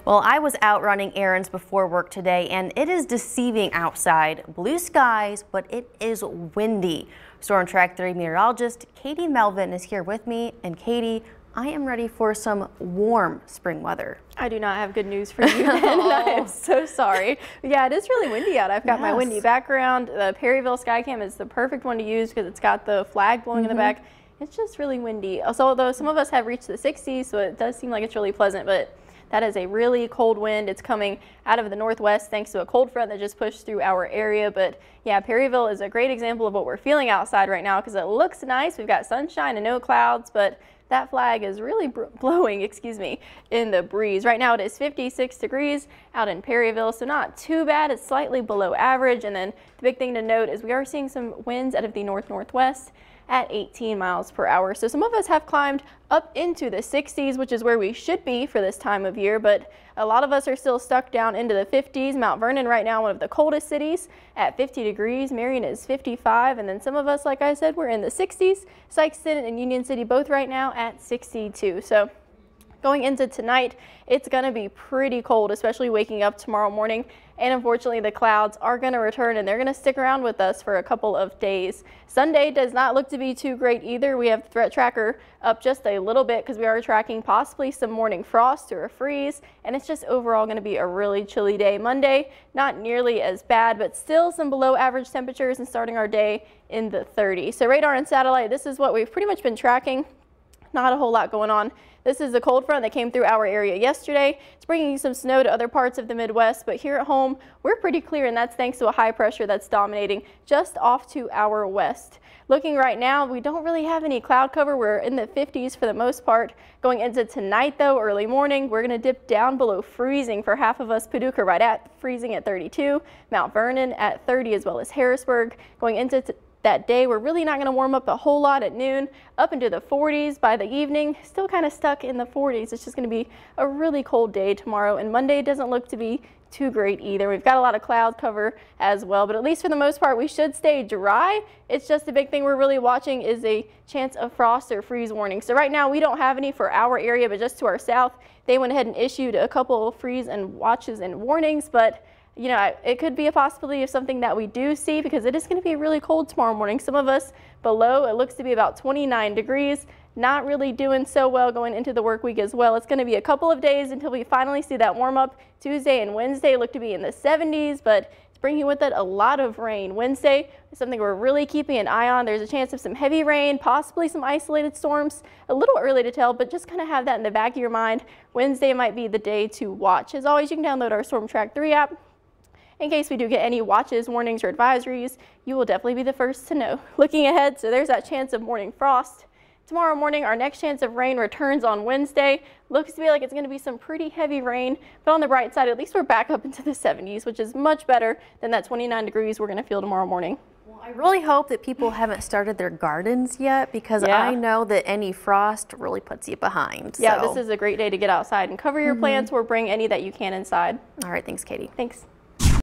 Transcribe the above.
Well, I was out running errands before work today, and it is deceiving outside. Blue skies, but it is windy. Storm Track 3 meteorologist Katie Melvin is here with me. And Katie, I am ready for some warm spring weather. I do not have good news for you, then. I am so sorry. Yeah, it is really windy out. I've got my windy background. The Perryville Skycam is the perfect one to use because it's got the flag blowing in the back. It's just really windy. Also, although some of us have reached the 60s, so it does seem like it's really pleasant, but that is a really cold wind. It's coming out of the northwest thanks to a cold front that just pushed through our area. But yeah, Perryville is a great example of what we're feeling outside right now because it looks nice. We've got sunshine and no clouds, but that flag is really blowing, in the breeze. Right now it is 56 degrees out in Perryville, so not too bad. It's slightly below average. And then the big thing to note is we are seeing some winds out of the north-northwest at 18 miles per hour. So some of us have climbed up into the 60s, which is where we should be for this time of year, but a lot of us are still stuck down into the 50s. Mount Vernon right now, one of the coldest cities at 50 degrees. Marion is 55, and then some of us, like I said, we're in the 60s. Sikeston and Union City both right now at 62. So going into tonight, it's going to be pretty cold, especially waking up tomorrow morning. And unfortunately, the clouds are going to return and they're going to stick around with us for a couple of days. Sunday does not look to be too great either. We have the threat tracker up just a little bit because we are tracking possibly some morning frost or a freeze. And it's just overall going to be a really chilly day. Monday, not nearly as bad, but still some below average temperatures and starting our day in the 30s. So radar and satellite, this is what we've pretty much been tracking. Not a whole lot going on. This is the cold front that came through our area yesterday. It's bringing some snow to other parts of the Midwest, but here at home, we're pretty clear, and that's thanks to a high pressure that's dominating just off to our west. Looking right now, we don't really have any cloud cover. We're in the 50s for the most part. Going into tonight, though, early morning, we're going to dip down below freezing for half of us. Paducah right at freezing at 32, Mount Vernon at 30, as well as Harrisburg. Going into that day, we're really not going to warm up a whole lot at noon, up into the 40s by the evening, still kind of stuck in the 40s. It's just going to be a really cold day tomorrow, and Monday doesn't look to be too great either. We've got a lot of cloud cover as well, but at least for the most part, we should stay dry. It's just the big thing we're really watching is a chance of frost or freeze warning. So right now we don't have any for our area, but just to our south, they went ahead and issued a couple of freeze and watches and warnings, but you know, it could be a possibility of something that we do see because it is going to be really cold tomorrow morning. Some of us below, it looks to be about 29 degrees. Not really doing so well going into the work week as well. It's going to be a couple of days until we finally see that warm up. Tuesday and Wednesday look to be in the 70s, but it's bringing with it a lot of rain. Wednesday is something we're really keeping an eye on. There's a chance of some heavy rain, possibly some isolated storms. A little early to tell, but just kind of have that in the back of your mind. Wednesday might be the day to watch. As always, you can download our Storm Track 3 app. In case we do get any watches, warnings, or advisories, you will definitely be the first to know. Looking ahead, so there's that chance of morning frost. Tomorrow morning, our next chance of rain returns on Wednesday. Looks to be like it's going to be some pretty heavy rain, but on the bright side, at least we're back up into the 70s, which is much better than that 29 degrees we're going to feel tomorrow morning. Well, I really hope that people haven't started their gardens yet because I know that any frost really puts you behind. Yeah, this is a great day to get outside and cover your plants or bring any that you can inside. All right, thanks, Katie. Thanks.